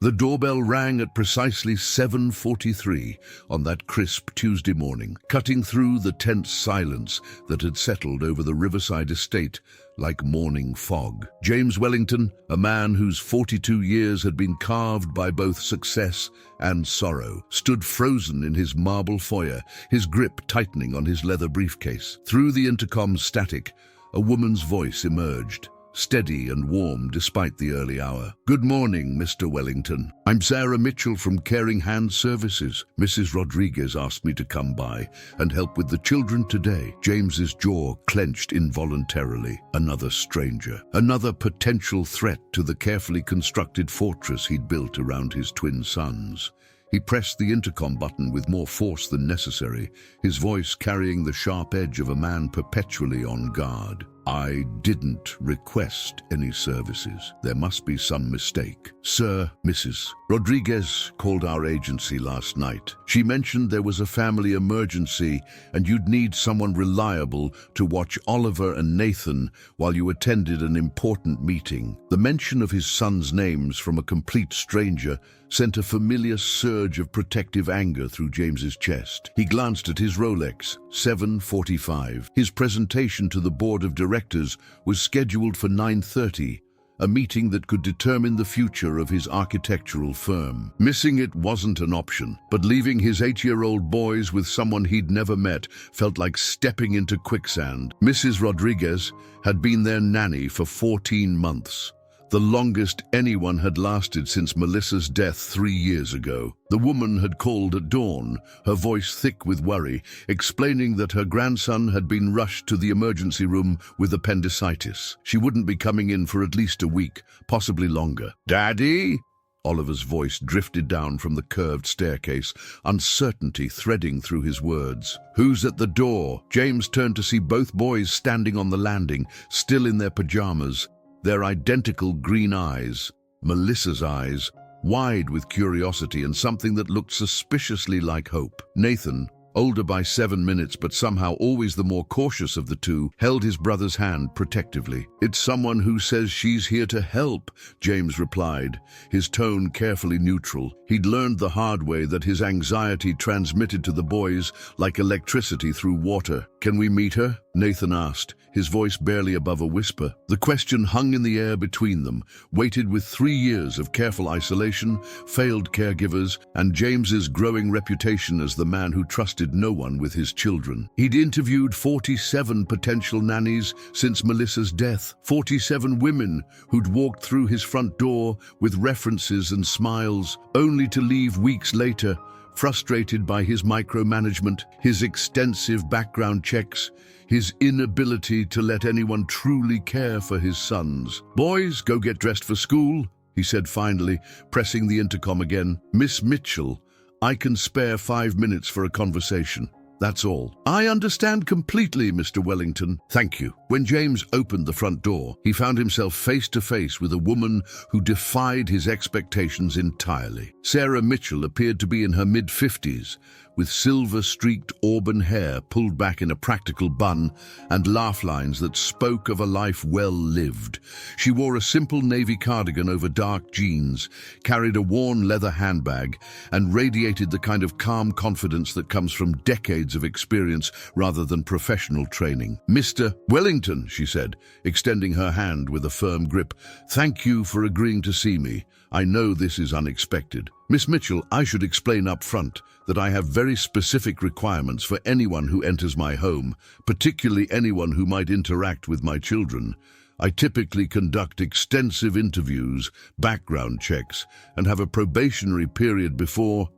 The doorbell rang at precisely 7:43 on that crisp Tuesday morning, cutting through the tense silence that had settled over the Riverside estate like morning fog. James Wellington, a man whose 42 years had been carved by both success and sorrow, stood frozen in his marble foyer, his grip tightening on his leather briefcase. Through the intercom's static, a woman's voice emerged, steady and warm despite the early hour. "Good morning, Mr. Wellington. I'm Sarah Mitchell from Caring Hands Services. Mrs. Rodriguez asked me to come by and help with the children today." James's jaw clenched involuntarily. Another stranger, another potential threat to the carefully constructed fortress he'd built around his twin sons. He pressed the intercom button with more force than necessary, his voice carrying the sharp edge of a man perpetually on guard. "I didn't request any services. There must be some mistake. Sir, Mrs. Rodriguez called our agency last night. She mentioned there was a family emergency and you'd need someone reliable to watch Oliver and Nathan while you attended an important meeting." The mention of his sons' names from a complete stranger sent a familiar surge of protective anger through James's chest. He glanced at his Rolex, 7:45. His presentation to the board of directors was scheduled for 9:30, a meeting that could determine the future of his architectural firm. Missing it wasn't an option, but leaving his 8-year-old boys with someone he'd never met felt like stepping into quicksand. Mrs. Rodriguez had been their nanny for 14 months. The longest anyone had lasted since Melissa's death 3 years ago. The woman had called at dawn, her voice thick with worry, explaining that her grandson had been rushed to the emergency room with appendicitis. She wouldn't be coming in for at least a week, possibly longer. "Daddy?" Oliver's voice drifted down from the curved staircase, uncertainty threading through his words. "Who's at the door?" James turned to see both boys standing on the landing, still in their pajamas. Their identical green eyes, Melissa's eyes, wide with curiosity and something that looked suspiciously like hope. Nathan, older by 7 minutes but somehow always the more cautious of the two, held his brother's hand protectively. "It's someone who says she's here to help," James replied, his tone carefully neutral. He'd learned the hard way that his anxiety transmitted to the boys like electricity through water. "Can we meet her?" Nathan asked, his voice barely above a whisper. The question hung in the air between them, weighted with 3 years of careful isolation, failed caregivers, and James's growing reputation as the man who trusted no one with his children. He'd interviewed 47 potential nannies since Melissa's death, 47 women who'd walked through his front door with references and smiles, only to leave weeks later, frustrated by his micromanagement, his extensive background checks, his inability to let anyone truly care for his sons. "Boys, go get dressed for school," he said finally, pressing the intercom again. "Miss Mitchell, I can spare 5 minutes for a conversation. That's all." "I understand completely, Mr. Wellington. Thank you." When James opened the front door, he found himself face to face with a woman who defied his expectations entirely. Sarah Mitchell appeared to be in her mid-50s, with silver-streaked auburn hair pulled back in a practical bun and laugh lines that spoke of a life well lived. She wore a simple navy cardigan over dark jeans, carried a worn leather handbag, and radiated the kind of calm confidence that comes from decades of experience rather than professional training. "Mr. Wellington," she said, extending her hand with a firm grip, "thank you for agreeing to see me. I know this is unexpected." "Miss Mitchell, I should explain up front that I have very specific requirements for anyone who enters my home, particularly anyone who might interact with my children. I typically conduct extensive interviews, background checks, and have a probationary period before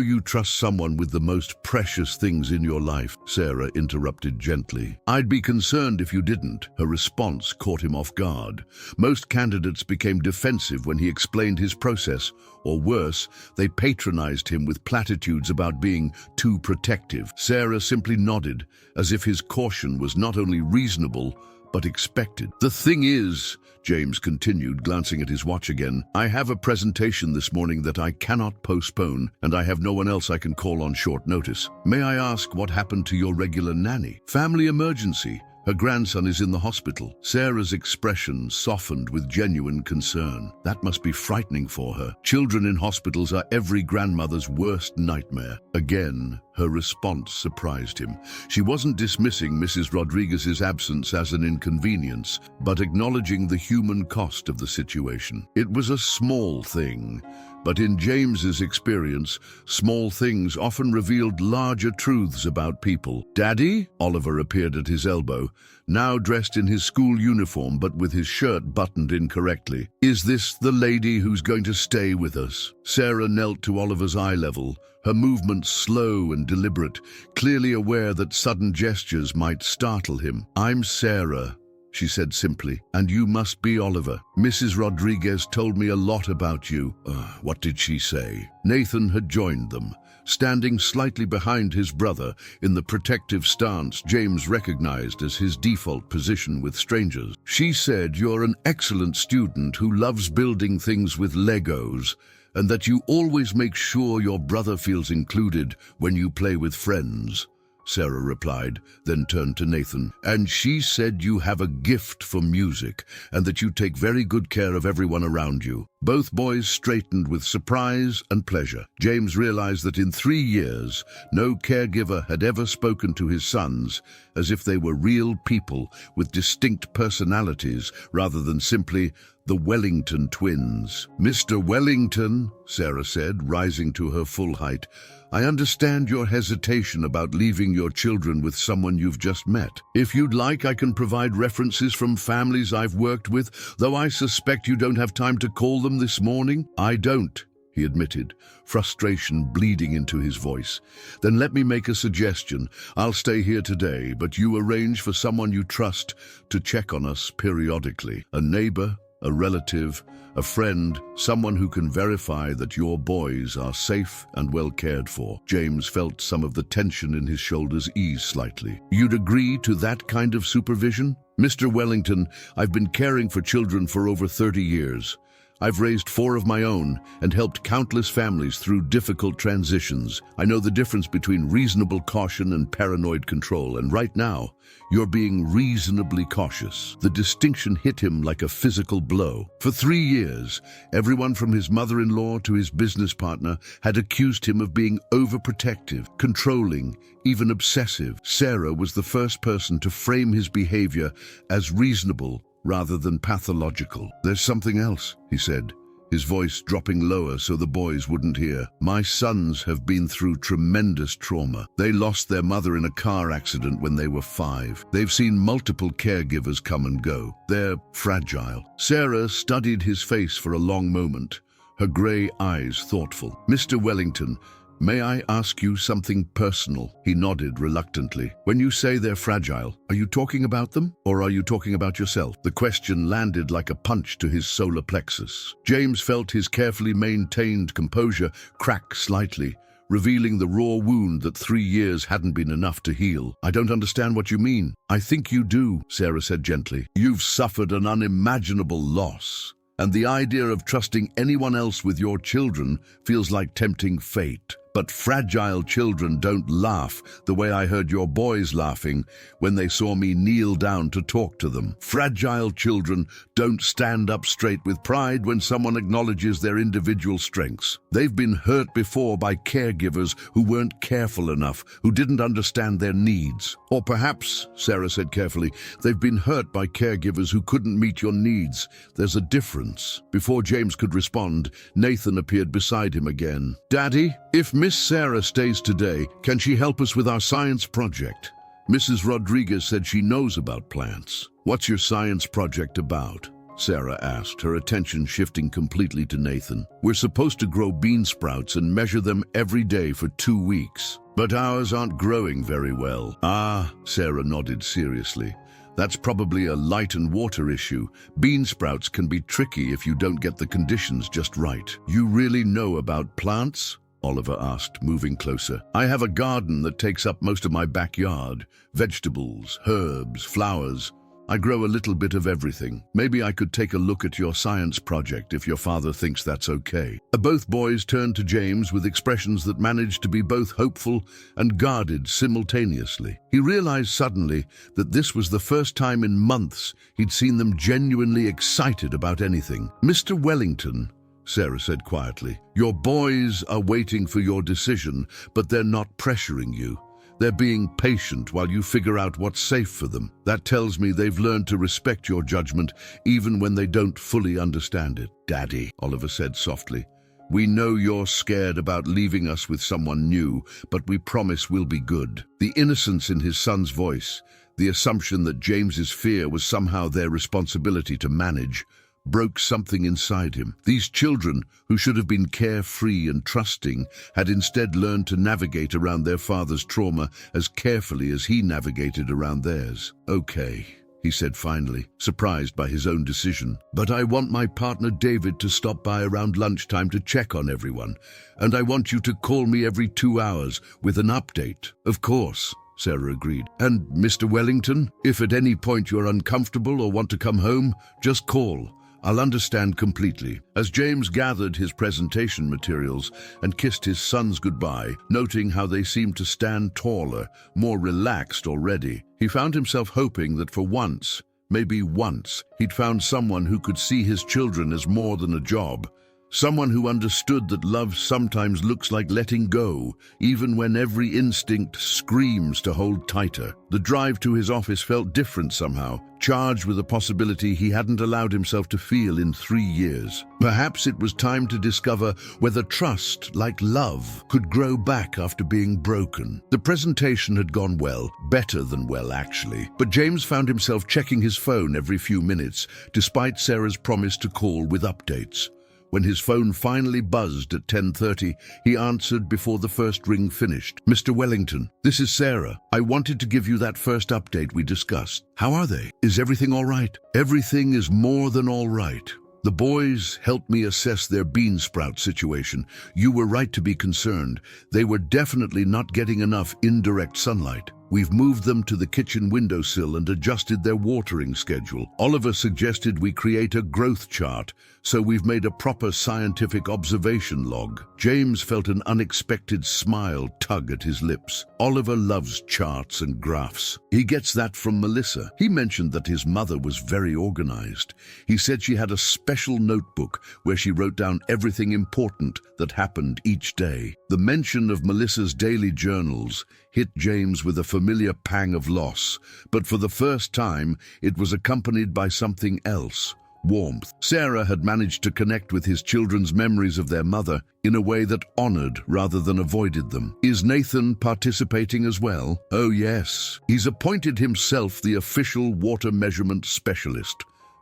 you trust someone with the most precious things in your life," Sarah interrupted gently. "I'd be concerned if you didn't." Her response caught him off guard. Most candidates became defensive when he explained his process, or worse, they patronized him with platitudes about being too protective. Sarah simply nodded, as if his caution was not only reasonable, but expected. "The thing is," James continued, glancing at his watch again, "I have a presentation this morning that I cannot postpone, and I have no one else I can call on short notice. May I ask what happened to your regular nanny?" "Family emergency," Her grandson is in the hospital. Sarah's expression softened with genuine concern. That must be frightening for her. Children in hospitals are every grandmother's worst nightmare. Again, her response surprised him. She wasn't dismissing Mrs. Rodriguez's absence as an inconvenience, but acknowledging the human cost of the situation. It was a small thing, but in James's experience, small things often revealed larger truths about people. "Daddy?" Oliver appeared at his elbow, now dressed in his school uniform but with his shirt buttoned incorrectly. "Is this the lady who's going to stay with us?" Sarah knelt to Oliver's eye level, her movements slow and deliberate, clearly aware that sudden gestures might startle him. "I'm Sarah," she said simply, "and you must be Oliver. Mrs. Rodriguez told me a lot about you." What did she say? Nathan had joined them, standing slightly behind his brother in the protective stance James recognized as his default position with strangers. "She said you're an excellent student who loves building things with Legos, and that you always make sure your brother feels included when you play with friends," Sarah replied, then turned to Nathan. "And she said you have a gift for music, and that you take very good care of everyone around you." Both boys straightened with surprise and pleasure. James realized that in 3 years, no caregiver had ever spoken to his sons as if they were real people with distinct personalities rather than simply the Wellington twins. "Mr. Wellington," Sarah said, rising to her full height, "I understand your hesitation about leaving your children with someone you've just met. If you'd like, I can provide references from families I've worked with, though I suspect you don't have time to call them this morning." "I don't," he admitted, frustration bleeding into his voice. "Then let me make a suggestion. I'll stay here today, but you arrange for someone you trust to check on us periodically. A neighbor, a relative, a friend, someone who can verify that your boys are safe and well cared for." James felt some of the tension in his shoulders ease slightly. "You'd agree to that kind of supervision?" "Mr. Wellington, I've been caring for children for over 30 years. I've raised 4 of my own and helped countless families through difficult transitions. I know the difference between reasonable caution and paranoid control, and right now, you're being reasonably cautious." The distinction hit him like a physical blow. For 3 years, everyone from his mother-in-law to his business partner had accused him of being overprotective, controlling, even obsessive. Sarah was the first person to frame his behavior as reasonable rather than pathological. "There's something else," he said, his voice dropping lower so the boys wouldn't hear. "My sons have been through tremendous trauma. They lost their mother in a car accident when they were 5. They've seen multiple caregivers come and go. They're fragile." Sarah studied his face for a long moment, her gray eyes thoughtful. "Mr. Wellington, may I ask you something personal?" He nodded reluctantly. "When you say they're fragile, are you talking about them, or are you talking about yourself?" The question landed like a punch to his solar plexus. James felt his carefully maintained composure crack slightly, revealing the raw wound that 3 years hadn't been enough to heal. "I don't understand what you mean." "I think you do," Sarah said gently. "You've suffered an unimaginable loss, and the idea of trusting anyone else with your children feels like tempting fate. But fragile children don't laugh the way I heard your boys laughing when they saw me kneel down to talk to them. Fragile children don't stand up straight with pride when someone acknowledges their individual strengths. They've been hurt before by caregivers who weren't careful enough, who didn't understand their needs. Or perhaps," Sarah said carefully, "they've been hurt by caregivers who couldn't meet your needs. There's a difference." Before James could respond, Nathan appeared beside him again. "Daddy, if Miss Sarah stays today, can she help us with our science project? Mrs. Rodriguez said she knows about plants." "What's your science project about?" Sarah asked, her attention shifting completely to Nathan. "We're supposed to grow bean sprouts and measure them every day for 2 weeks. But ours aren't growing very well." "Ah," Sarah nodded seriously. "That's probably a light and water issue. Bean sprouts can be tricky if you don't get the conditions just right." "You really know about plants?" Oliver asked, moving closer. "I have a garden that takes up most of my backyard. Vegetables, herbs, flowers. I grow a little bit of everything. Maybe I could take a look at your science project if your father thinks that's okay." Both boys turned to James with expressions that managed to be both hopeful and guarded simultaneously. He realized suddenly that this was the first time in months he'd seen them genuinely excited about anything. "Mr. Wellington," Sarah said quietly, "your boys are waiting for your decision, but they're not pressuring you. They're being patient while you figure out what's safe for them. That tells me they've learned to respect your judgment even when they don't fully understand it." "Daddy," Oliver said softly, "we know you're scared about leaving us with someone new, but we promise we'll be good." The innocence in his son's voice, the assumption that James's fear was somehow their responsibility to manage, broke something inside him. These children, who should have been carefree and trusting, had instead learned to navigate around their father's trauma as carefully as he navigated around theirs. "Okay," he said finally, surprised by his own decision. "But I want my partner David to stop by around lunchtime to check on everyone, and I want you to call me every 2 hours with an update." "Of course," Sarah agreed. "And Mr. Wellington, if at any point you're uncomfortable or want to come home, just call. I'll understand completely." As James gathered his presentation materials and kissed his sons goodbye, noting how they seemed to stand taller, more relaxed already, he found himself hoping that for once, maybe once, he'd found someone who could see his children as more than a job. Someone who understood that love sometimes looks like letting go, even when every instinct screams to hold tighter. The drive to his office felt different somehow, charged with a possibility he hadn't allowed himself to feel in 3 years. Perhaps it was time to discover whether trust, like love, could grow back after being broken. The presentation had gone well, better than well actually, but James found himself checking his phone every few minutes, despite Sarah's promise to call with updates. When his phone finally buzzed at 10:30, he answered before the first ring finished. "Mr. Wellington, this is Sarah. I wanted to give you that first update we discussed. How are they? Is everything all right?" "Everything is more than all right. The boys helped me assess their bean sprout situation. You were right to be concerned. They were definitely not getting enough indirect sunlight. We've moved them to the kitchen windowsill and adjusted their watering schedule. Oliver suggested we create a growth chart, so we've made a proper scientific observation log." James felt an unexpected smile tug at his lips. Oliver loves charts and graphs. He gets that from Melissa. He mentioned that his mother was very organized. He said she had a special notebook where she wrote down everything important that happened each day. The mention of Melissa's daily journals hit James with a familiar pang of loss, but for the first time, it was accompanied by something else: warmth. Sarah had managed to connect with his children's memories of their mother in a way that honored rather than avoided them. "Is Nathan participating as well?" "Oh yes. He's appointed himself the official water measurement specialist.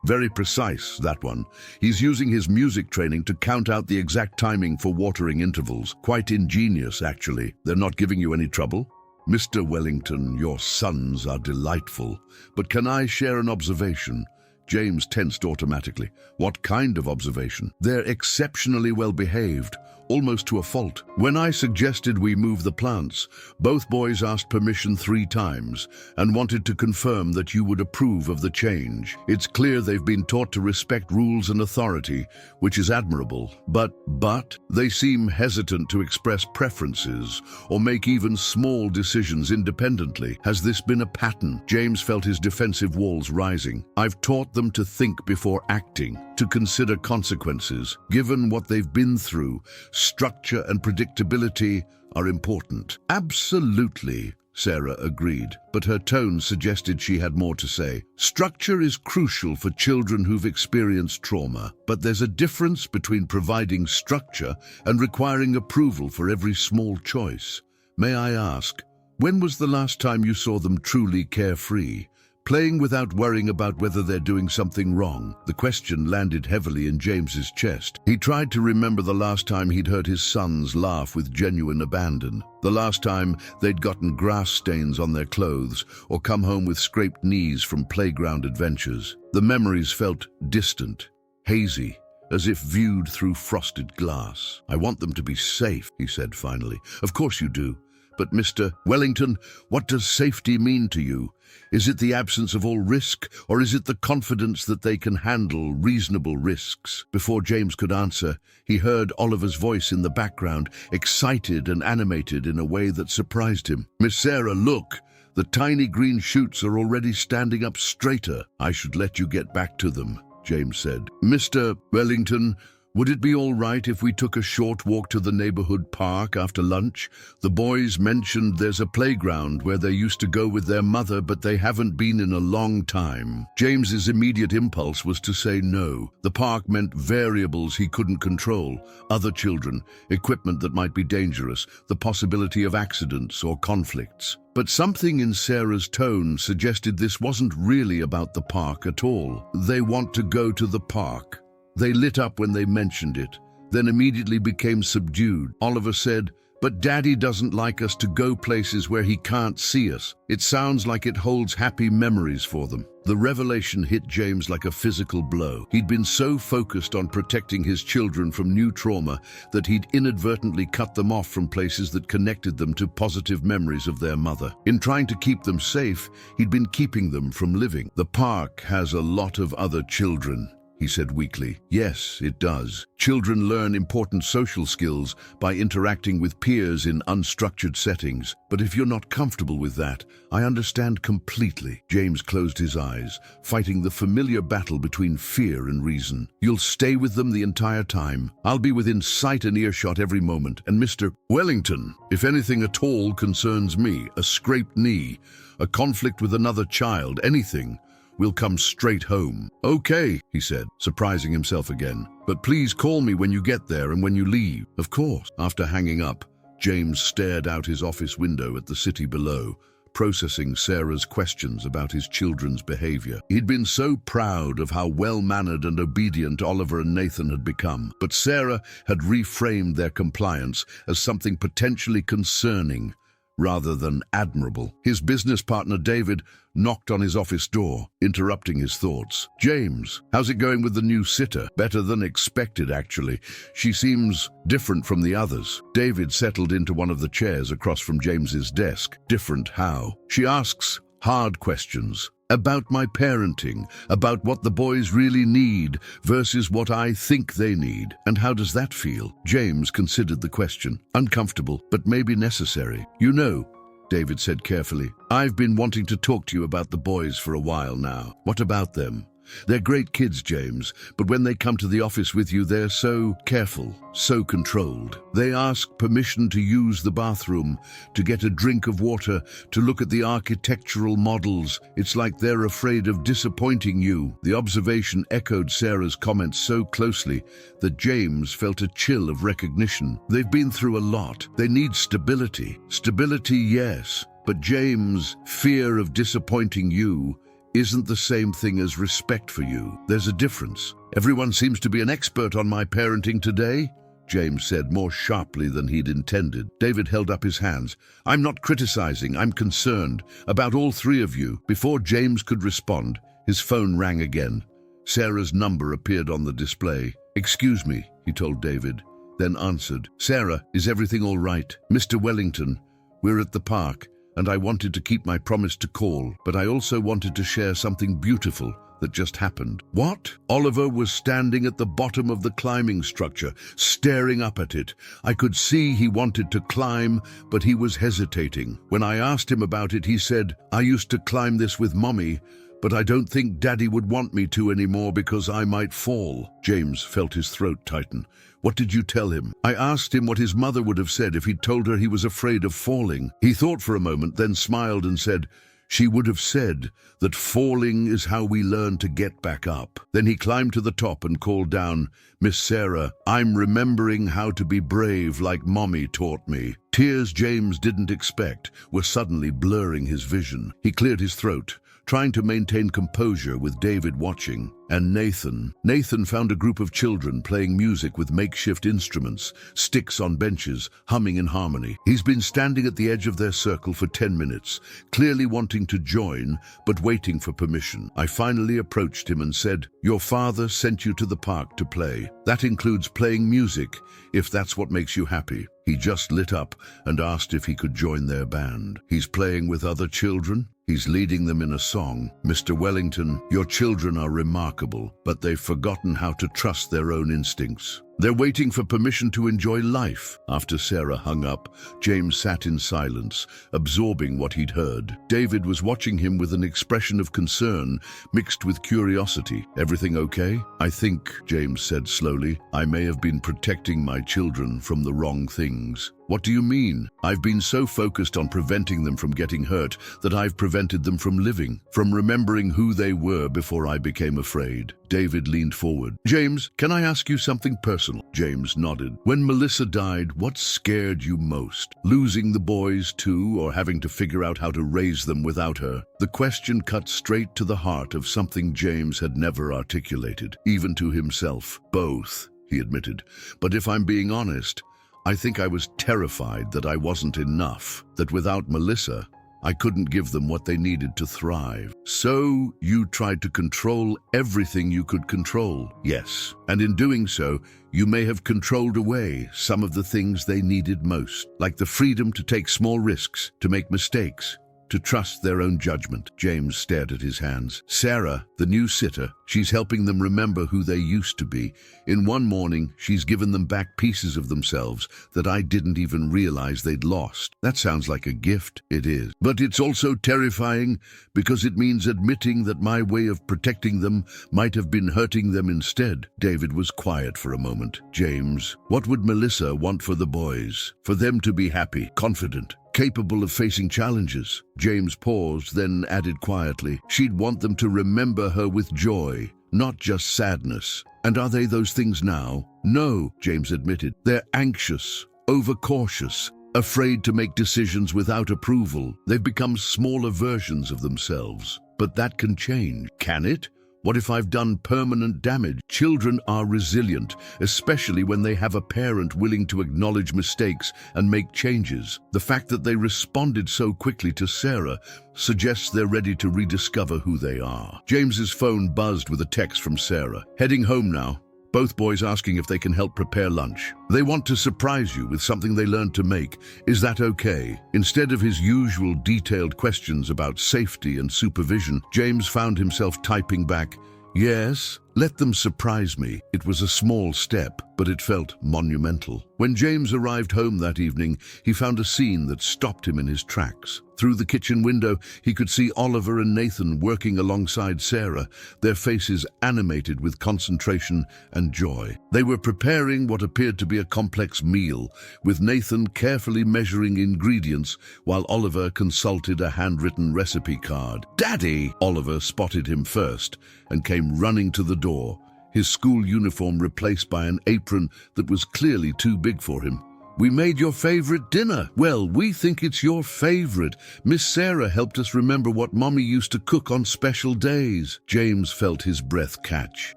Very precise, that one. He's using his music training to count out the exact timing for watering intervals. Quite ingenious, actually. They're not giving you any trouble?" "Mr. Wellington, your sons are delightful. But can I share an observation?" James tensed automatically. "What kind of observation?" "They're exceptionally well behaved, almost to a fault. When I suggested we move the plants, both boys asked permission 3 times and wanted to confirm that you would approve of the change. It's clear they've been taught to respect rules and authority, which is admirable. But they seem hesitant to express preferences or make even small decisions independently. Has this been a pattern?" James felt his defensive walls rising. "I've taught them to think before acting, to consider consequences. Given what they've been through, structure and predictability are important." "Absolutely," Sarah agreed, but her tone suggested she had more to say. "Structure is crucial for children who've experienced trauma, but there's a difference between providing structure and requiring approval for every small choice. May I ask, when was the last time you saw them truly carefree, playing without worrying about whether they're doing something wrong?" The question landed heavily in James's chest. He tried to remember the last time he'd heard his sons laugh with genuine abandon, the last time they'd gotten grass stains on their clothes or come home with scraped knees from playground adventures. The memories felt distant, hazy, as if viewed through frosted glass. "I want them to be safe," he said finally. "Of course you do. But Mr. Wellington, what does safety mean to you? Is it the absence of all risk, or is it the confidence that they can handle reasonable risks? Before James could answer, he heard Oliver's voice in the background, excited and animated in a way that surprised him. "Miss Sarah, look! The tiny green shoots are already standing up straighter. I should let you get back to them," James said. "Mr. Wellington, would it be all right if we took a short walk to the neighborhood park after lunch? The boys mentioned there's a playground where they used to go with their mother, but they haven't been in a long time." James's immediate impulse was to say no. The park meant variables he couldn't control, other children, equipment that might be dangerous, the possibility of accidents or conflicts. But something in Sarah's tone suggested this wasn't really about the park at all. "They want to go to the park." They lit up when they mentioned it, then immediately became subdued. Oliver said, "But Daddy doesn't like us to go places where he can't see us. It sounds like it holds happy memories for them." The revelation hit James like a physical blow. He'd been so focused on protecting his children from new trauma that he'd inadvertently cut them off from places that connected them to positive memories of their mother. In trying to keep them safe, he'd been keeping them from living. "The park has a lot of other children," he said weakly. "Yes, it does. Children learn important social skills by interacting with peers in unstructured settings. But if you're not comfortable with that, I understand completely." James closed his eyes, fighting the familiar battle between fear and reason. "You'll stay with them the entire time. I'll be within sight and earshot every moment. And Mr. Wellington, if anything at all concerns me, a scraped knee, a conflict with another child, anything, we'll come straight home." "Okay," he said, surprising himself again. "But please call me when you get there and when you leave." "Of course." After hanging up, James stared out his office window at the city below, processing Sarah's questions about his children's behavior. He'd been so proud of how well-mannered and obedient Oliver and Nathan had become, but Sarah had reframed their compliance as something potentially concerning rather than admirable. His business partner, David, knocked on his office door, interrupting his thoughts. "James, how's it going with the new sitter?" "Better than expected, actually. She seems different from the others." David settled into one of the chairs across from James's desk. "Different how?" "She asks hard questions. About my parenting, about what the boys really need versus what I think they need. And how does that feel?" James considered the question. "Uncomfortable, but maybe necessary. You know," David said carefully, "I've been wanting to talk to you about the boys for a while now." "What about them?" "They're great kids, James, but when they come to the office with you, they're so careful, so controlled. They ask permission to use the bathroom, to get a drink of water, to look at the architectural models. It's like they're afraid of disappointing you." The observation echoed Sarah's comments so closely that James felt a chill of recognition. They've been through a lot. They need stability. Stability, yes, but James, fear of disappointing you isn't the same thing as respect for you. There's a difference. "Everyone seems to be an expert on my parenting today," James said more sharply than he'd intended. David held up his hands. "I'm not criticizing, I'm concerned about all three of you." Before James could respond, his phone rang again. Sarah's number appeared on the display. "Excuse me," he told David, then answered. "Sarah, is everything all right? Mr. Wellington, we're at the park, and I wanted to keep my promise to call, but I also wanted to share something beautiful that just happened." "What?" Oliver was standing at the bottom of the climbing structure, staring up at it. I could see he wanted to climb, but he was hesitating. When I asked him about it, he said, "I used to climb this with Mommy, but I don't think Daddy would want me to anymore because I might fall." James felt his throat tighten. "What did you tell him?" "I asked him what his mother would have said if he'd told her he was afraid of falling." He thought for a moment, then smiled and said, "She would have said that falling is how we learn to get back up." Then he climbed to the top and called down, "Miss Sarah, I'm remembering how to be brave like Mommy taught me." Tears James didn't expect were suddenly blurring his vision. He cleared his throat, trying to maintain composure with David watching. And Nathan found a group of children playing music with makeshift instruments, sticks on benches, humming in harmony. He's been standing at the edge of their circle for 10 minutes, clearly wanting to join, but waiting for permission. I finally approached him and said, "Your father sent you to the park to play. That includes playing music, if that's what makes you happy." He just lit up and asked if he could join their band. He's playing with other children? He's leading them in a song. "Mr. Wellington, your children are remarkable, but they've forgotten how to trust their own instincts. They're waiting for permission to enjoy life." After Sarah hung up, James sat in silence, absorbing what he'd heard. David was watching him with an expression of concern, mixed with curiosity. "Everything okay?" "I think," James said slowly, "I may have been protecting my children from the wrong things." "What do you mean?" "I've been so focused on preventing them from getting hurt that I've prevented them from living, from remembering who they were before I became afraid." David leaned forward. "James, can I ask you something personal?" James nodded. "When Melissa died, what scared you most? Losing the boys too, or having to figure out how to raise them without her?" The question cut straight to the heart of something James had never articulated, even to himself. "Both," he admitted. "But if I'm being honest, I think I was terrified that I wasn't enough, that without Melissa, I couldn't give them what they needed to thrive." "So you tried to control everything you could control?" "Yes. And in doing so, you may have controlled away some of the things they needed most, like the freedom to take small risks, to make mistakes, to trust their own judgment." James stared at his hands. "Sarah, the new sitter, she's helping them remember who they used to be. In one morning, she's given them back pieces of themselves that I didn't even realize they'd lost." "That sounds like a gift." "It is. But it's also terrifying because it means admitting that my way of protecting them might have been hurting them instead." David was quiet for a moment. "James, what would Melissa want for the boys? For them to be happy, confident, capable of facing challenges?" James paused, then added quietly, "She'd want them to remember her with joy, not just sadness." "And are they those things now?" "No," James admitted. "They're anxious, overcautious, afraid to make decisions without approval. They've become smaller versions of themselves. But that can change, can it? What if I've done permanent damage?" Children are resilient, especially when they have a parent willing to acknowledge mistakes and make changes. The fact that they responded so quickly to Sarah suggests they're ready to rediscover who they are. James's phone buzzed with a text from Sarah. "Heading home now. Both boys asking if they can help prepare lunch. They want to surprise you with something they learned to make. Is that okay?" Instead of his usual detailed questions about safety and supervision, James found himself typing back, "Yes, let them surprise me." It was a small step, but it felt monumental. When James arrived home that evening, he found a scene that stopped him in his tracks. Through the kitchen window, he could see Oliver and Nathan working alongside Sarah, their faces animated with concentration and joy. They were preparing what appeared to be a complex meal, with Nathan carefully measuring ingredients while Oliver consulted a handwritten recipe card. "Daddy!" Oliver spotted him first and came running to the door, his school uniform replaced by an apron that was clearly too big for him. "We made your favorite dinner." "Well, we think it's your favorite. Miss Sarah helped us remember what Mommy used to cook on special days." James felt his breath catch.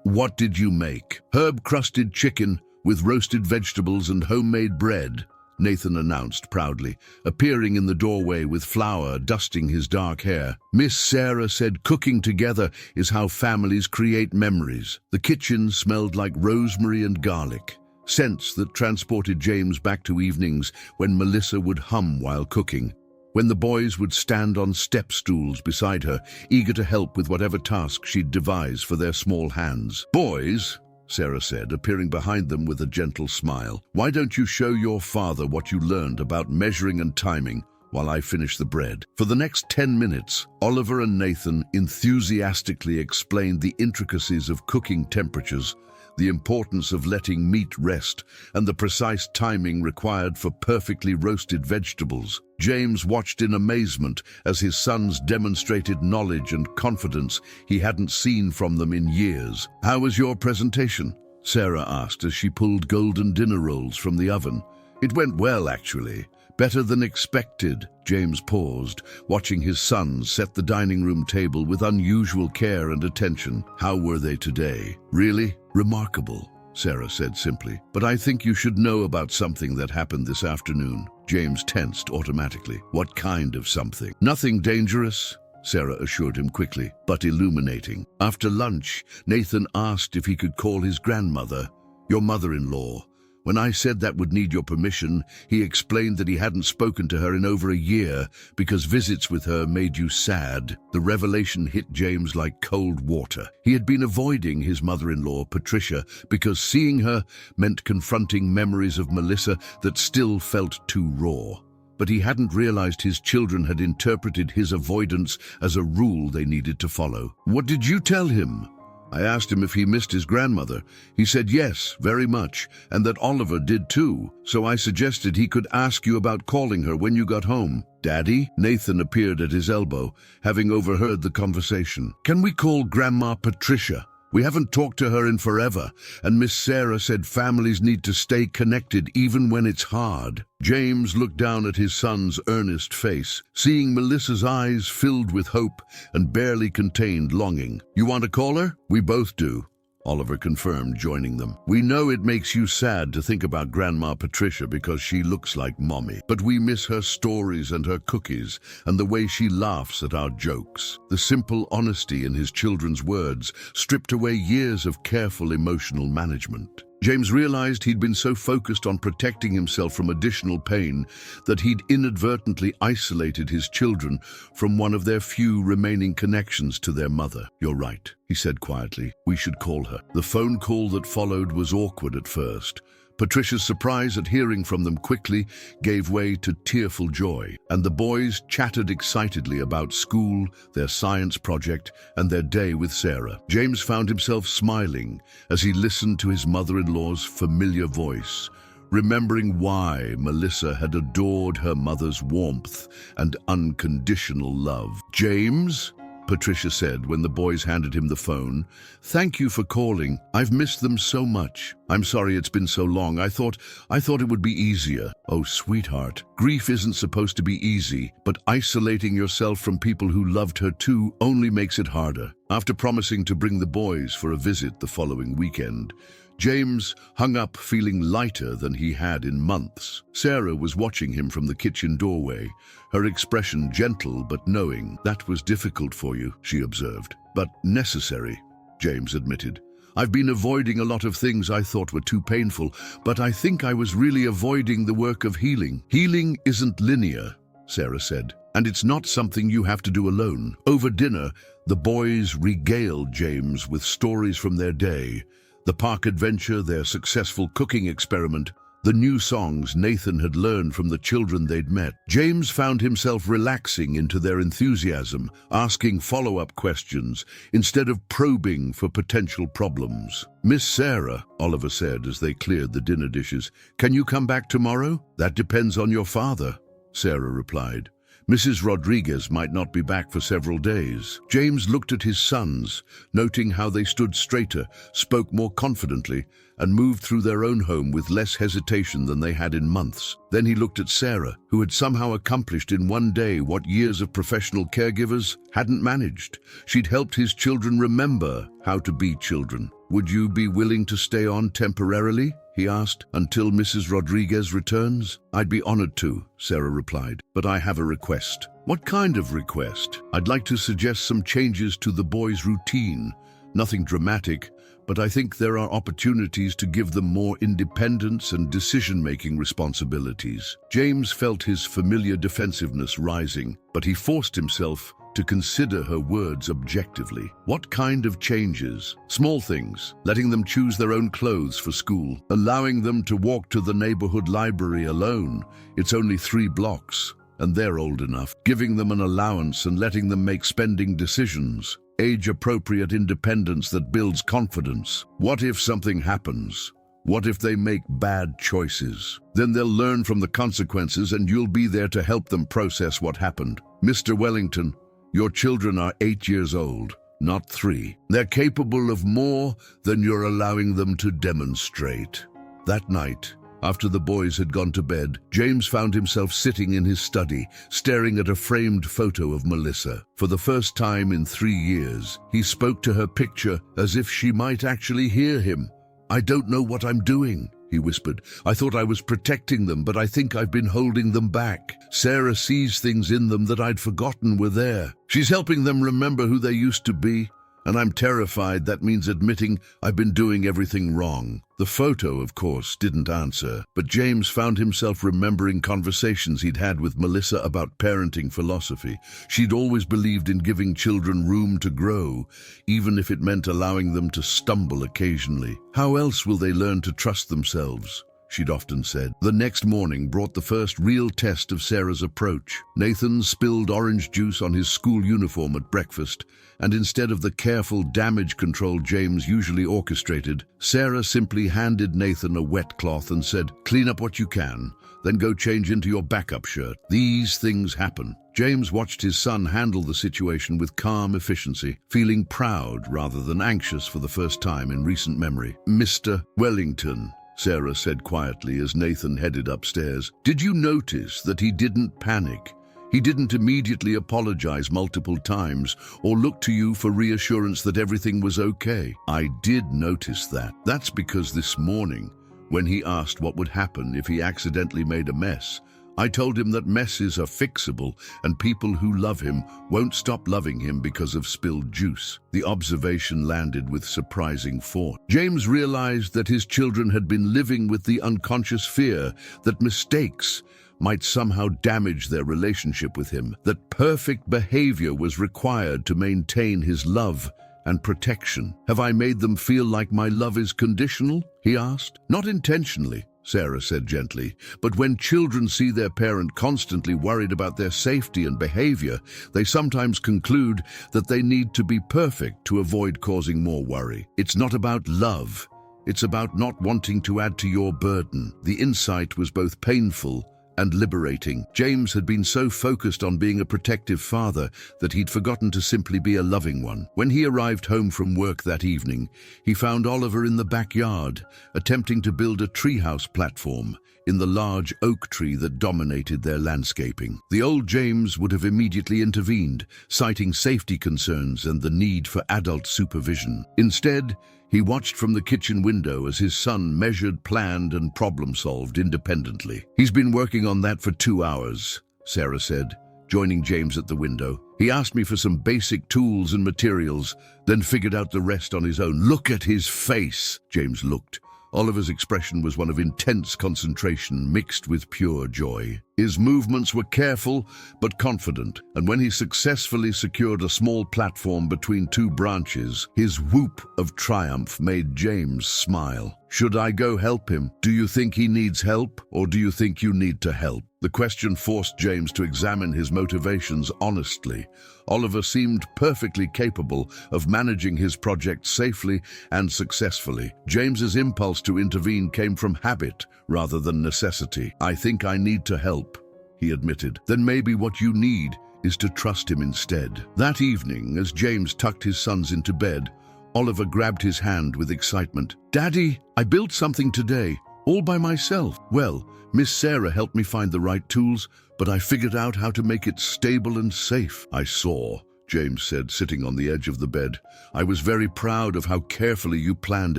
"What did you make?" "Herb-crusted chicken with roasted vegetables and homemade bread," Nathan announced proudly, appearing in the doorway with flour dusting his dark hair. "Miss Sarah said cooking together is how families create memories." The kitchen smelled like rosemary and garlic, scents that transported James back to evenings when Melissa would hum while cooking, when the boys would stand on step stools beside her, eager to help with whatever task she'd devise for their small hands. "Boys," Sarah said, appearing behind them with a gentle smile, "why don't you show your father what you learned about measuring and timing while I finish the bread?" For the next 10 minutes, Oliver and Nathan enthusiastically explained the intricacies of cooking temperatures, the importance of letting meat rest, and the precise timing required for perfectly roasted vegetables. James watched in amazement as his sons demonstrated knowledge and confidence he hadn't seen from them in years. "How was your presentation?" Sarah asked as she pulled golden dinner rolls from the oven. "It went well, actually. Better than expected. James paused, watching his sons set the dining room table with unusual care and attention. How were they today? Really? Remarkable, Sarah said simply. But I think you should know about something that happened this afternoon. James tensed automatically. What kind of something? Nothing dangerous, Sarah assured him quickly, but illuminating. After lunch, Nathan asked if he could call his grandmother, your mother-in-law. When I said that would need your permission, he explained that he hadn't spoken to her in over a year because visits with her made you sad. The revelation hit James like cold water. He had been avoiding his mother-in-law, Patricia, because seeing her meant confronting memories of Melissa that still felt too raw. But he hadn't realized his children had interpreted his avoidance as a rule they needed to follow. What did you tell him? I asked him if he missed his grandmother. He said yes, very much, and that Oliver did too. So I suggested he could ask you about calling her when you got home. Daddy? Nathan appeared at his elbow, having overheard the conversation. Can we call Grandma Patricia? We haven't talked to her in forever, and Miss Sarah said families need to stay connected even when it's hard. James looked down at his son's earnest face, seeing Melissa's eyes filled with hope and barely contained longing. You want to call her? We both do, Oliver confirmed, joining them. We know it makes you sad to think about Grandma Patricia because she looks like Mommy, but we miss her stories and her cookies and the way she laughs at our jokes. The simple honesty in his children's words stripped away years of careful emotional management. James realized he'd been so focused on protecting himself from additional pain that he'd inadvertently isolated his children from one of their few remaining connections to their mother. You're right, he said quietly. We should call her. The phone call that followed was awkward at first. Patricia's surprise at hearing from them quickly gave way to tearful joy, and the boys chatted excitedly about school, their science project, and their day with Sarah. James found himself smiling as he listened to his mother-in-law's familiar voice, remembering why Melissa had adored her mother's warmth and unconditional love. James? Patricia said when the boys handed him the phone. Thank you for calling. I've missed them so much. I'm sorry it's been so long. I thought it would be easier. Oh, sweetheart. Grief isn't supposed to be easy, but isolating yourself from people who loved her too only makes it harder. After promising to bring the boys for a visit the following weekend, James hung up feeling lighter than he had in months. Sarah was watching him from the kitchen doorway, her expression gentle but knowing. That was difficult for you, she observed. But necessary, James admitted. I've been avoiding a lot of things I thought were too painful, but I think I was really avoiding the work of healing. Healing isn't linear, Sarah said, and it's not something you have to do alone. Over dinner, the boys regaled James with stories from their day. The park adventure, their successful cooking experiment, the new songs Nathan had learned from the children they'd met. James found himself relaxing into their enthusiasm, asking follow-up questions instead of probing for potential problems. Miss Sarah, Oliver said as they cleared the dinner dishes, can you come back tomorrow? That depends on your father, Sarah replied. Mrs. Rodriguez might not be back for several days. James looked at his sons, noting how they stood straighter, spoke more confidently, and moved through their own home with less hesitation than they had in months. Then he looked at Sarah, who had somehow accomplished in one day what years of professional caregivers hadn't managed. She'd helped his children remember how to be children. Would you be willing to stay on temporarily? He asked, until Mrs. Rodriguez returns? I'd be honored to, Sarah replied, but I have a request. What kind of request? I'd like to suggest some changes to the boys' routine. Nothing dramatic, but I think there are opportunities to give them more independence and decision-making responsibilities. James felt his familiar defensiveness rising, but he forced himself to consider her words objectively. What kind of changes? Small things, letting them choose their own clothes for school, allowing them to walk to the neighborhood library alone. It's only 3 blocks, and they're old enough. Giving them an allowance and letting them make spending decisions. Age-appropriate independence that builds confidence. What if something happens? What if they make bad choices? Then they'll learn from the consequences and you'll be there to help them process what happened. Mr. Wellington, your children are 8 years old, not 3. They're capable of more than you're allowing them to demonstrate. That night, After the boys had gone to bed, James found himself sitting in his study, staring at a framed photo of Melissa. For the first time in 3 years, he spoke to her picture as if she might actually hear him. "I don't know what I'm doing," he whispered. "I thought I was protecting them, but I think I've been holding them back. Sarah sees things in them that I'd forgotten were there. She's helping them remember who they used to be. And I'm terrified that means admitting I've been doing everything wrong." The photo, of course, didn't answer, but James found himself remembering conversations he'd had with Melissa about parenting philosophy. She'd always believed in giving children room to grow, even if it meant allowing them to stumble occasionally. "How else will they learn to trust themselves?" she'd often said. The next morning brought the first real test of Sarah's approach. Nathan spilled orange juice on his school uniform at breakfast, and instead of the careful damage control James usually orchestrated, Sarah simply handed Nathan a wet cloth and said, "Clean up what you can, then go change into your backup shirt. These things happen." James watched his son handle the situation with calm efficiency, feeling proud rather than anxious for the first time in recent memory. "Mr. Wellington," Sarah said quietly as Nathan headed upstairs, "did you notice that he didn't panic? He didn't immediately apologize multiple times or look to you for reassurance that everything was okay." "I did notice that. That's because this morning, when he asked what would happen if he accidentally made a mess, I told him that messes are fixable and people who love him won't stop loving him because of spilled juice." The observation landed with surprising force. James realized that his children had been living with the unconscious fear that mistakes might somehow damage their relationship with him, that perfect behavior was required to maintain his love and protection. "Have I made them feel like my love is conditional?" he asked. "Not intentionally," Sarah said gently, "but when children see their parent constantly worried about their safety and behavior, they sometimes conclude that they need to be perfect to avoid causing more worry. It's not about love. It's about not wanting to add to your burden." The insight was both painful and liberating. James had been so focused on being a protective father that he'd forgotten to simply be a loving one. When he arrived home from work that evening, he found Oliver in the backyard, attempting to build a treehouse platform in the large oak tree that dominated their landscaping. The old James would have immediately intervened, citing safety concerns and the need for adult supervision. Instead, he watched from the kitchen window as his son measured, planned, and problem-solved independently. "He's been working on that for 2 hours," Sarah said, joining James at the window. "He asked me for some basic tools and materials, then figured out the rest on his own." "Look at his face!" James looked. Oliver's expression was one of intense concentration mixed with pure joy. His movements were careful but confident, and when he successfully secured a small platform between 2 branches, his whoop of triumph made James smile. "Should I go help him? Do you think he needs help, or do you think you need to help?" The question forced James to examine his motivations honestly. Oliver seemed perfectly capable of managing his project safely and successfully. James's impulse to intervene came from habit rather than necessity. "I think I need to help," he admitted. "Then maybe what you need is to trust him instead." That evening, as James tucked his sons into bed, Oliver grabbed his hand with excitement. "Daddy, I built something today, all by myself. Well, Miss Sarah helped me find the right tools, but I figured out how to make it stable and safe." "I saw," James said, sitting on the edge of the bed. "I was very proud of how carefully you planned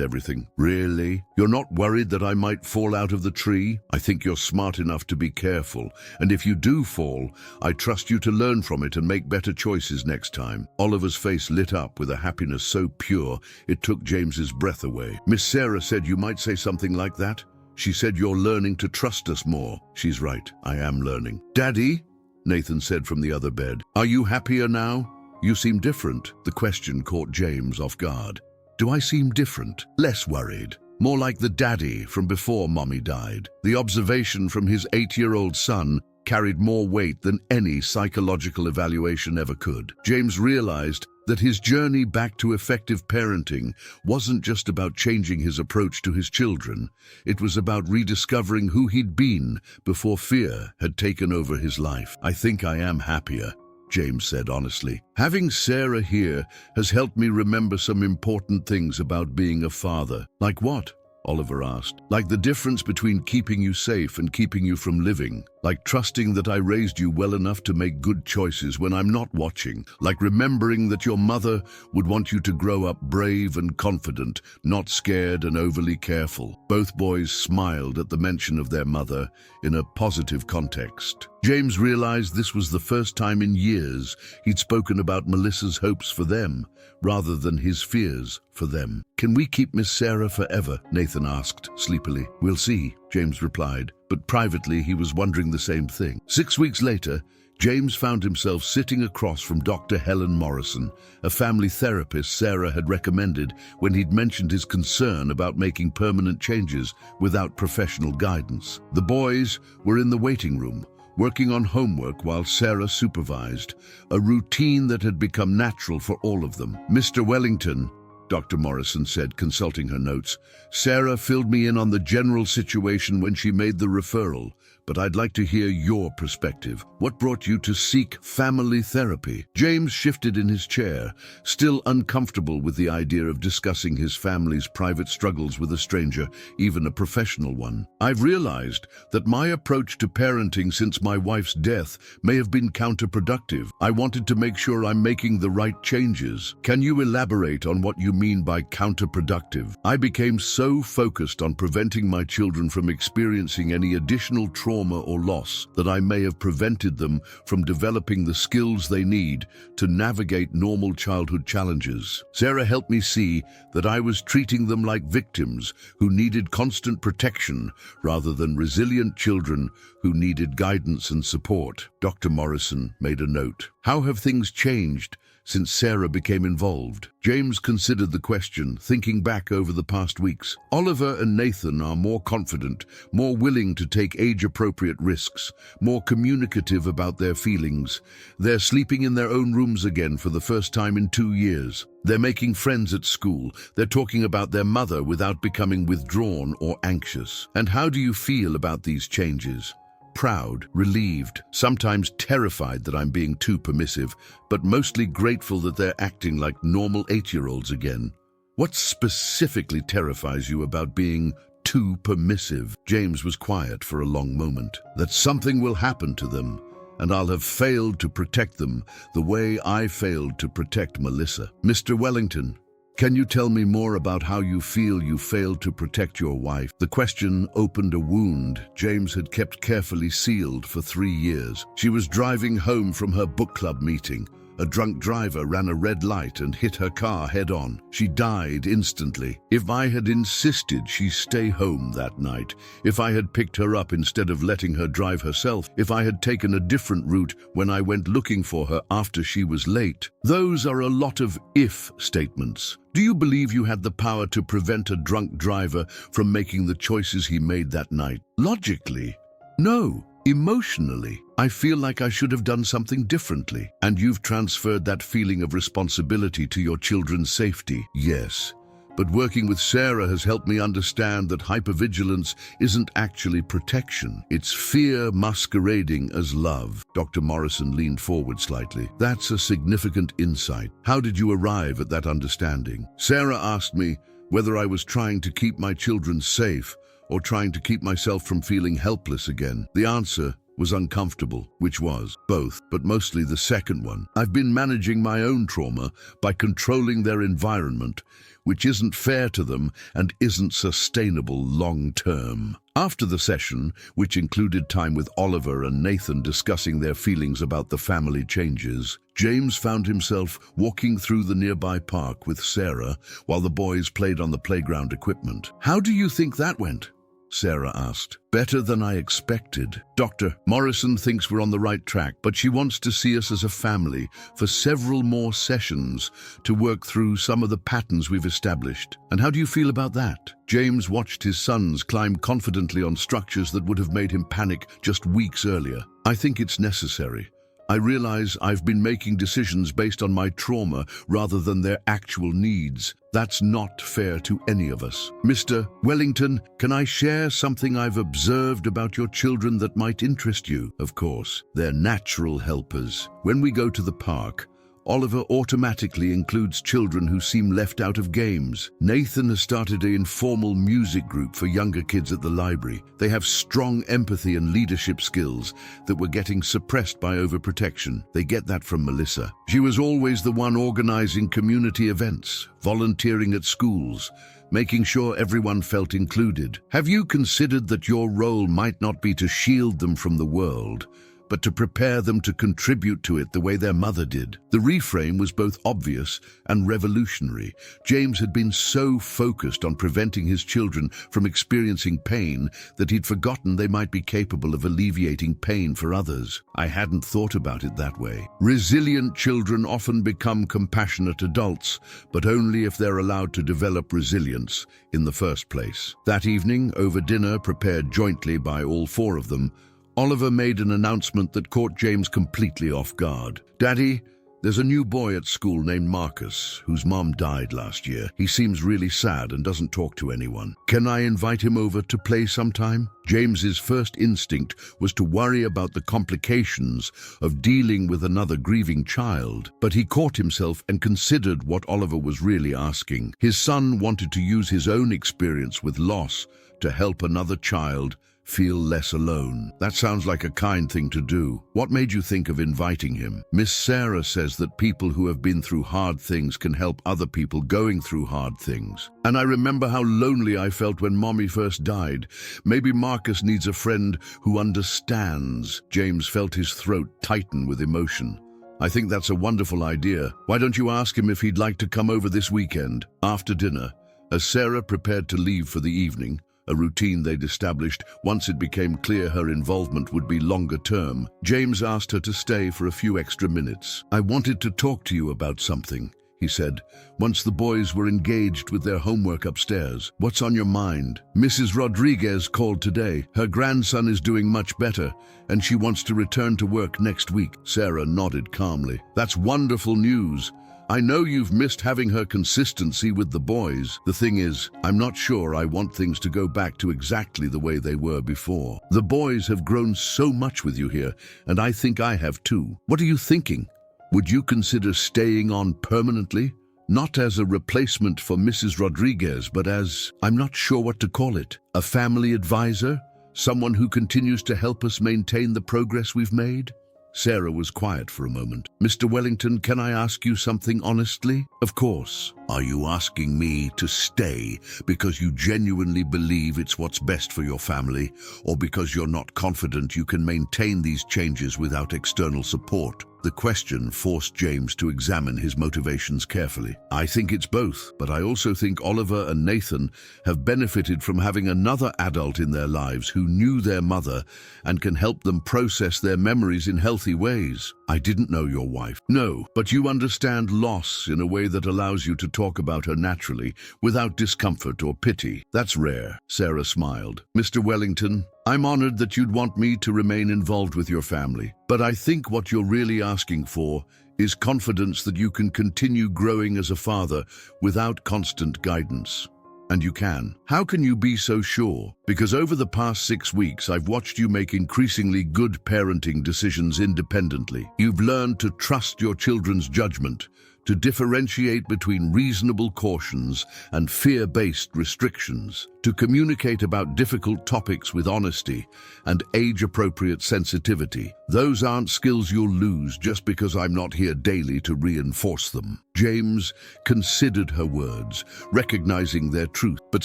everything." "Really? You're not worried that I might fall out of the tree?" "I think you're smart enough to be careful, and if you do fall, I trust you to learn from it and make better choices next time." Oliver's face lit up with a happiness so pure it took James's breath away. "Miss Sarah said you might say something like that. She said you're learning to trust us more." "She's right, I am learning." "Daddy," Nathan said from the other bed, "are you happier now? You seem different." The question caught James off guard. "Do I seem different?" "Less worried. More like the daddy from before Mommy died." The observation from his 8-year-old son carried more weight than any psychological evaluation ever could. James realized that his journey back to effective parenting wasn't just about changing his approach to his children. It was about rediscovering who he'd been before fear had taken over his life. "I think I am happier," James said honestly. "Having Sarah here has helped me remember some important things about being a father." "Like what?" Oliver asked. Like the difference between keeping you safe and keeping you from living. Like trusting that I raised you well enough to make good choices when I'm not watching. Like remembering that your mother would want you to grow up brave and confident, not scared and overly careful. Both boys smiled at the mention of their mother in a positive context. James realized this was the first time in years he'd spoken about Melissa's hopes for them, rather than his fears for them. "Can we keep Miss Sarah forever?" Nathan asked sleepily. "We'll see," James replied, but privately he was wondering the same thing. 6 weeks later, James found himself sitting across from Dr. Helen Morrison, a family therapist Sarah had recommended when he'd mentioned his concern about making permanent changes without professional guidance. The boys were in the waiting room, working on homework while Sarah supervised, a routine that had become natural for all of them. "Mr. Wellington," Dr. Morrison said, consulting her notes, "Sarah filled me in on the general situation when she made the referral, but I'd like to hear your perspective. What brought you to seek family therapy?" James shifted in his chair, still uncomfortable with the idea of discussing his family's private struggles with a stranger, even a professional one. "I've realized that my approach to parenting since my wife's death may have been counterproductive. I wanted to make sure I'm making the right changes. Can you elaborate on what you mean by counterproductive?" "I became so focused on preventing my children from experiencing any additional trauma or loss that I may have prevented them from developing the skills they need to navigate normal childhood challenges. Sarah helped me see that I was treating them like victims who needed constant protection rather than resilient children who needed guidance and support." Dr. Morrison made a note. "How have things changed since Sarah became involved?" James considered the question, thinking back over the past weeks. "Oliver and Nathan are more confident, more willing to take age-appropriate risks, more communicative about their feelings. They're sleeping in their own rooms again for the first time in 2 years. They're making friends at school. They're talking about their mother without becoming withdrawn or anxious." "And how do you feel about these changes?" "Proud, relieved, sometimes terrified that I'm being too permissive, but mostly grateful that they're acting like normal 8-year-olds again." "What specifically terrifies you about being too permissive?" James was quiet for a long moment. "That something will happen to them, and I'll have failed to protect them the way I failed to protect Melissa." "Mr. Wellington, can you tell me more about how you feel you failed to protect your wife?" The question opened a wound James had kept carefully sealed for 3 years. "She was driving home from her book club meeting. A drunk driver ran a red light and hit her car head-on. She died instantly. If I had insisted she stay home that night, if I had picked her up instead of letting her drive herself, if I had taken a different route when I went looking for her after she was late, those are a lot of if statements. Do you believe you had the power to prevent a drunk driver from making the choices he made that night? Logically, no. Emotionally, I feel like I should have done something differently. And you've transferred that feeling of responsibility to your children's safety." "Yes, but working with Sarah has helped me understand that hypervigilance isn't actually protection. It's fear masquerading as love." Dr. Morrison leaned forward slightly. "That's a significant insight. How did you arrive at that understanding?" "Sarah asked me whether I was trying to keep my children safe or trying to keep myself from feeling helpless again. The answer was uncomfortable, which was both, but mostly the second one. I've been managing my own trauma by controlling their environment, which isn't fair to them and isn't sustainable long-term." After the session, which included time with Oliver and Nathan discussing their feelings about the family changes, James found himself walking through the nearby park with Sarah while the boys played on the playground equipment. "How do you think that went?" Sarah asked. "Better than I expected. Dr. Morrison thinks we're on the right track, but she wants to see us as a family for several more sessions to work through some of the patterns we've established. And how do you feel about that?" James watched his sons climb confidently on structures that would have made him panic just weeks earlier. "I think it's necessary. I realize I've been making decisions based on my trauma rather than their actual needs. That's not fair to any of us." "Mr. Wellington, can I share something I've observed about your children that might interest you?" "Of course. They're natural helpers. When we go to the park, Oliver automatically includes children who seem left out of games. Nathan has started an informal music group for younger kids at the library. They have strong empathy and leadership skills that were getting suppressed by overprotection. They get that from Melissa. She was always the one organizing community events, volunteering at schools, making sure everyone felt included. Have you considered that your role might not be to shield them from the world, but to prepare them to contribute to it the way their mother did? The reframe was both obvious and revolutionary. James had been so focused on preventing his children from experiencing pain that he'd forgotten they might be capable of alleviating pain for others. I hadn't thought about it that way. Resilient children often become compassionate adults, but only if they're allowed to develop resilience in the first place. That evening, over dinner prepared jointly by all four of them, Oliver made an announcement that caught James completely off guard. "Daddy, there's a new boy at school named Marcus, whose mom died last year. He seems really sad and doesn't talk to anyone. Can I invite him over to play sometime?" James's first instinct was to worry about the complications of dealing with another grieving child, but he caught himself and considered what Oliver was really asking. His son wanted to use his own experience with loss to help another child feel less alone. That sounds like a kind thing to do. What made you think of inviting him? Miss Sarah says that people who have been through hard things can help other people going through hard things. And I remember how lonely I felt when Mommy first died. Maybe Marcus needs a friend who understands. James felt his throat tighten with emotion. I think that's a wonderful idea. Why don't you ask him if he'd like to come over this weekend? After dinner, as Sarah prepared to leave for the evening, a routine they'd established once it became clear her involvement would be longer term, James asked her to stay for a few extra minutes. "I wanted to talk to you about something," he said, once the boys were engaged with their homework upstairs. "What's on your mind?" "Mrs. Rodriguez called today. Her grandson is doing much better, and she wants to return to work next week." Sarah nodded calmly. "That's wonderful news. I know you've missed having her consistency with the boys. The thing is, I'm not sure I want things to go back to exactly the way they were before. The boys have grown so much with you here, and I think I have too. What are you thinking? Would you consider staying on permanently? Not as a replacement for Mrs. Rodriguez, but as, I'm not sure what to call it, a family advisor? Someone who continues to help us maintain the progress we've made?" Sarah was quiet for a moment. "Mr. Wellington, can I ask you something honestly?" "Of course." "Are you asking me to stay because you genuinely believe it's what's best for your family, or because you're not confident you can maintain these changes without external support?" The question forced James to examine his motivations carefully. "I think it's both, but I also think Oliver and Nathan have benefited from having another adult in their lives who knew their mother and can help them process their memories in healthy ways." "I didn't know your wife." "No, but you understand loss in a way that allows you to talk about her naturally, without discomfort or pity. That's rare." Sarah smiled. "Mr. Wellington, I'm honored that you'd want me to remain involved with your family, but I think what you're really asking for is confidence that you can continue growing as a father without constant guidance. And you can. How can you be so sure? Because over the past 6 weeks, I've watched you make increasingly good parenting decisions independently. You've learned to trust your children's judgment, to differentiate between reasonable cautions and fear-based restrictions, to communicate about difficult topics with honesty and age-appropriate sensitivity. Those aren't skills you'll lose just because I'm not here daily to reinforce them." James considered her words, recognizing their truth, but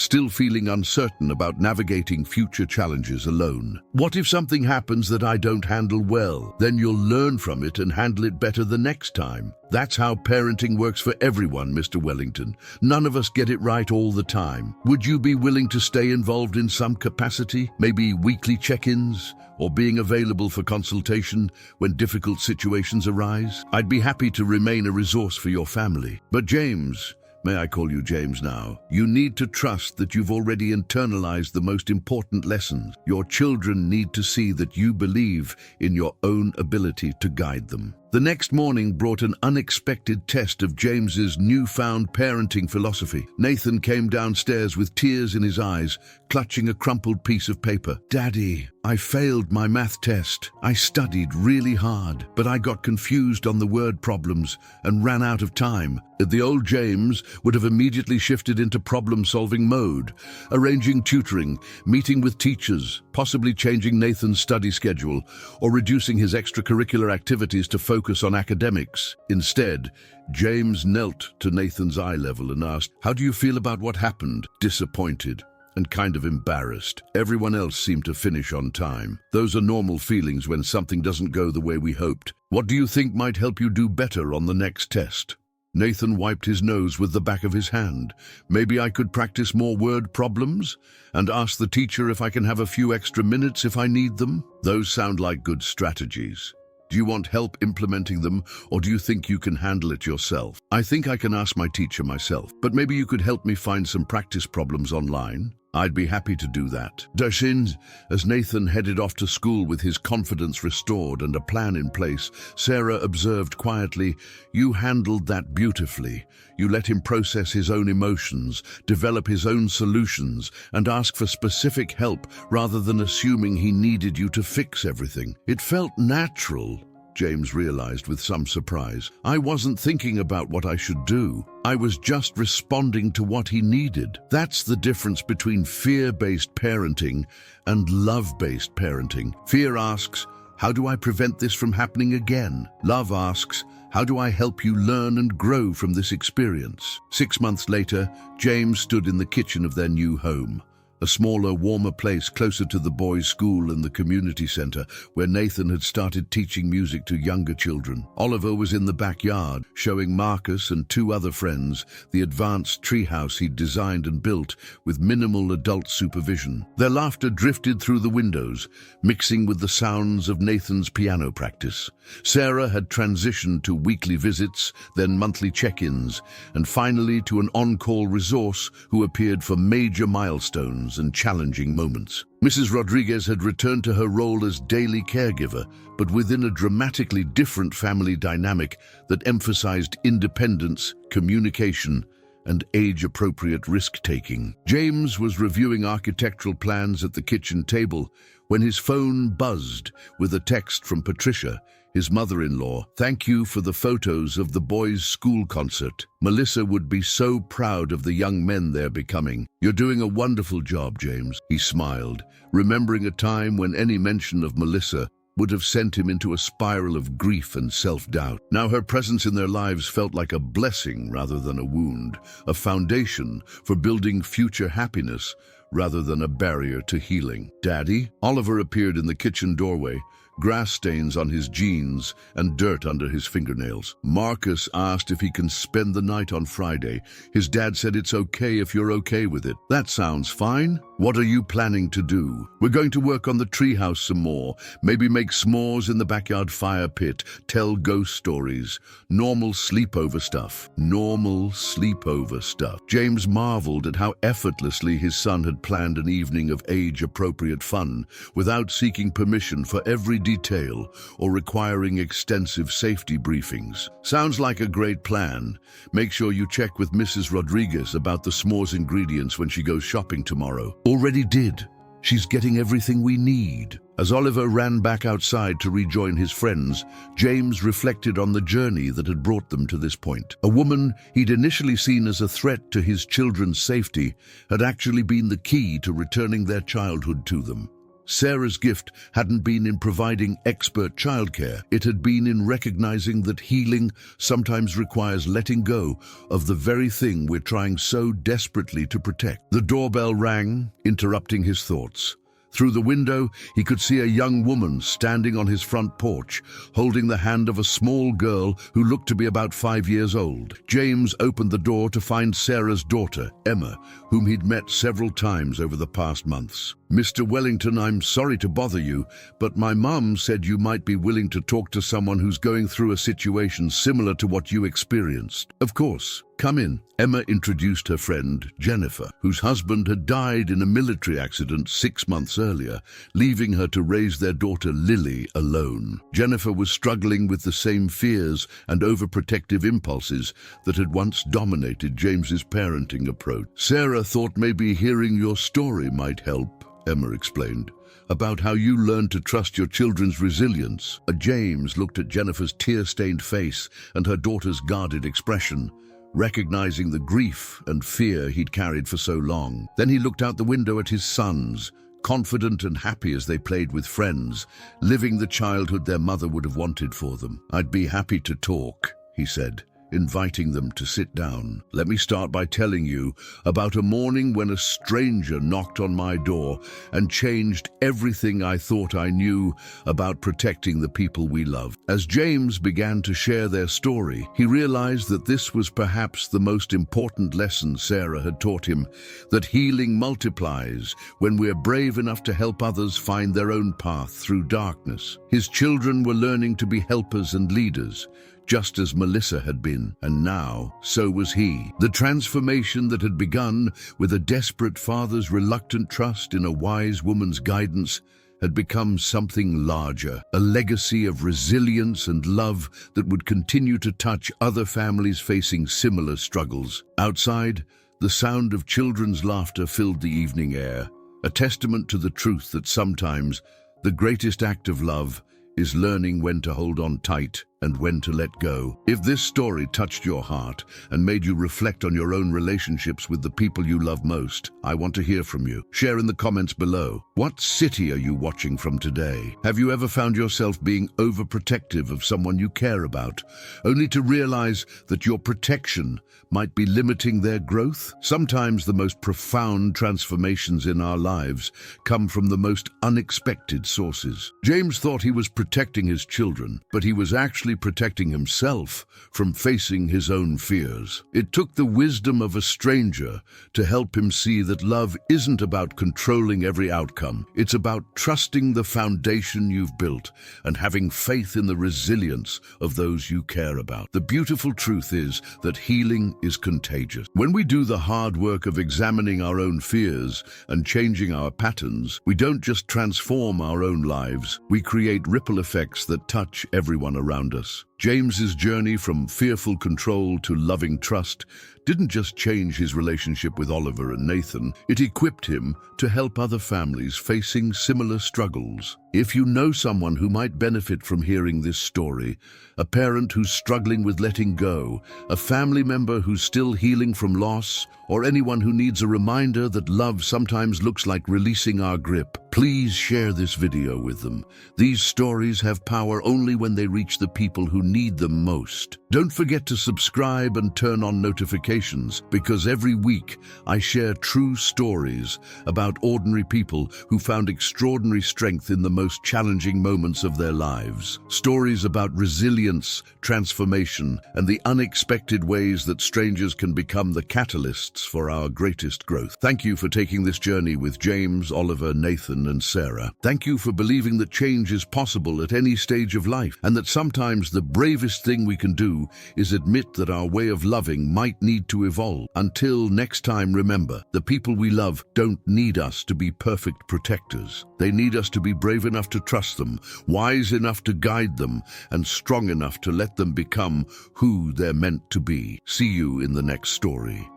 still feeling uncertain about navigating future challenges alone. "What if something happens that I don't handle well? Then you'll learn from it and handle it better the next time. That's how parenting works for everyone, Mr. Wellington. None of us get it right all the time. Would you be willing to stay involved in some capacity? Maybe weekly check-ins, or being available for consultation when difficult situations arise? I'd be happy to remain a resource for your family. But James, may I call you James now? You need to trust that you've already internalized the most important lessons. Your children need to see that you believe in your own ability to guide them. The next morning brought an unexpected test of James's newfound parenting philosophy. Nathan came downstairs with tears in his eyes, clutching a crumpled piece of paper. "Daddy, I failed my math test. I studied really hard, but I got confused on the word problems and ran out of time." The old James would have immediately shifted into problem-solving mode, arranging tutoring, meeting with teachers, possibly changing Nathan's study schedule, or reducing his extracurricular activities to focus on academics. Instead, James knelt to Nathan's eye level and asked, "How do you feel about what happened?" Disappointed and kind of embarrassed. Everyone else seemed to finish on time. Those are normal feelings when something doesn't go the way we hoped. What do you think might help you do better on the next test? Nathan wiped his nose with the back of his hand. Maybe I could practice more word problems and ask the teacher if I can have a few extra minutes if I need them. Those sound like good strategies. Do you want help implementing them, or do you think you can handle it yourself? I think I can ask my teacher myself, but maybe you could help me find some practice problems online. I'd be happy to do that. Dashin, as Nathan headed off to school with his confidence restored and a plan in place, Sarah observed quietly, "You handled that beautifully. You let him process his own emotions, develop his own solutions, and ask for specific help rather than assuming he needed you to fix everything. It felt natural." James realized with some surprise. "I wasn't thinking about what I should do. I was just responding to what he needed." That's the difference between fear-based parenting and love-based parenting. Fear asks, "How do I prevent this from happening again?" Love asks, "How do I help you learn and grow from this experience?" 6 months later, James stood in the kitchen of their new home. A smaller, warmer place closer to the boys' school and the community center, where Nathan had started teaching music to younger children. Oliver was in the backyard, showing Marcus and 2 other friends the advanced treehouse he'd designed and built with minimal adult supervision. Their laughter drifted through the windows, mixing with the sounds of Nathan's piano practice. Sarah had transitioned to weekly visits, then monthly check-ins, and finally to an on-call resource who appeared for major milestones and challenging moments. Mrs. Rodriguez had returned to her role as daily caregiver, but within a dramatically different family dynamic that emphasized independence, communication, and age-appropriate risk-taking. James was reviewing architectural plans at the kitchen table when his phone buzzed with a text from Patricia, his mother-in-law. "Thank you for the photos of the boys' school concert. Melissa would be so proud of the young men they're becoming. You're doing a wonderful job, James." He smiled, remembering a time when any mention of Melissa would have sent him into a spiral of grief and self-doubt. Now her presence in their lives felt like a blessing rather than a wound, a foundation for building future happiness rather than a barrier to healing. "Daddy?" Oliver appeared in the kitchen doorway, grass stains on his jeans and dirt under his fingernails. Marcus asked if he can spend the night on Friday. His dad said it's okay if you're okay with it. "That sounds fine. What are you planning to do?" "We're going to work on the treehouse some more. Maybe make s'mores in the backyard fire pit, tell ghost stories. Normal sleepover stuff." Normal sleepover stuff. James marveled at how effortlessly his son had planned an evening of age-appropriate fun without seeking permission for every detail or requiring extensive safety briefings. "Sounds like a great plan. Make sure you check with Mrs. Rodriguez about the s'mores ingredients when she goes shopping tomorrow." "Already did. She's getting everything we need." As Oliver ran back outside to rejoin his friends, James reflected on the journey that had brought them to this point. A woman he'd initially seen as a threat to his children's safety had actually been the key to returning their childhood to them. Sarah's gift hadn't been in providing expert childcare. It had been in recognizing that healing sometimes requires letting go of the very thing we're trying so desperately to protect. The doorbell rang, interrupting his thoughts. Through the window, he could see a young woman standing on his front porch, holding the hand of a small girl who looked to be about 5 years old. James opened the door to find Sarah's daughter, Emma, whom he'd met several times over the past months. "Mr. Wellington, I'm sorry to bother you, but my mum said you might be willing to talk to someone who's going through a situation similar to what you experienced." "Of course. Come in." Emma introduced her friend, Jennifer, whose husband had died in a military accident 6 months earlier, leaving her to raise their daughter Lily alone. Jennifer was struggling with the same fears and overprotective impulses that had once dominated James's parenting approach. "Sarah thought maybe hearing your story might help," Emma explained, "about how you learned to trust your children's resilience." James looked at Jennifer's tear-stained face and her daughter's guarded expression, recognizing the grief and fear he'd carried for so long. Then he looked out the window at his sons, confident and happy as they played with friends, living the childhood their mother would have wanted for them. "I'd be happy to talk," he said, inviting them to sit down. "Let me start by telling you about a morning when a stranger knocked on my door and changed everything I thought I knew about protecting the people we love." As James began to share their story, he realized that this was perhaps the most important lesson Sarah had taught him, that healing multiplies when we're brave enough to help others find their own path through darkness. His children were learning to be helpers and leaders, just as Melissa had been, and now so was he. The transformation that had begun with a desperate father's reluctant trust in a wise woman's guidance had become something larger, a legacy of resilience and love that would continue to touch other families facing similar struggles. Outside, the sound of children's laughter filled the evening air, a testament to the truth that sometimes the greatest act of love is learning when to hold on tight and when to let go. If this story touched your heart and made you reflect on your own relationships with the people you love most, I want to hear from you. Share in the comments below. What city are you watching from today? Have you ever found yourself being overprotective of someone you care about, only to realize that your protection might be limiting their growth? Sometimes the most profound transformations in our lives come from the most unexpected sources. James thought he was protecting his children, but he was actually protecting himself from facing his own fears. It took the wisdom of a stranger to help him see that love isn't about controlling every outcome. It's about trusting the foundation you've built and having faith in the resilience of those you care about. The beautiful truth is that healing is contagious. When we do the hard work of examining our own fears and changing our patterns, we don't just transform our own lives, we create ripple effects that touch everyone around us. James's journey from fearful control to loving trust didn't just change his relationship with Oliver and Nathan, it equipped him to help other families facing similar struggles. If you know someone who might benefit from hearing this story, a parent who's struggling with letting go, a family member who's still healing from loss, or anyone who needs a reminder that love sometimes looks like releasing our grip, please share this video with them. These stories have power only when they reach the people who need them most. Don't forget to subscribe and turn on notifications, because every week I share true stories about ordinary people who found extraordinary strength in the most challenging moments of their lives. Stories about resilience, transformation, and the unexpected ways that strangers can become the catalysts for our greatest growth. Thank you for taking this journey with James, Oliver, Nathan, and Sarah. Thank you for believing that change is possible at any stage of life, and that sometimes the bravest thing we can do is admit that our way of loving might need to evolve. Until next time, remember, the people we love don't need us to be perfect protectors. They need us to be brave enough to trust them, wise enough to guide them, and strong enough to let them become who they're meant to be. See you in the next story.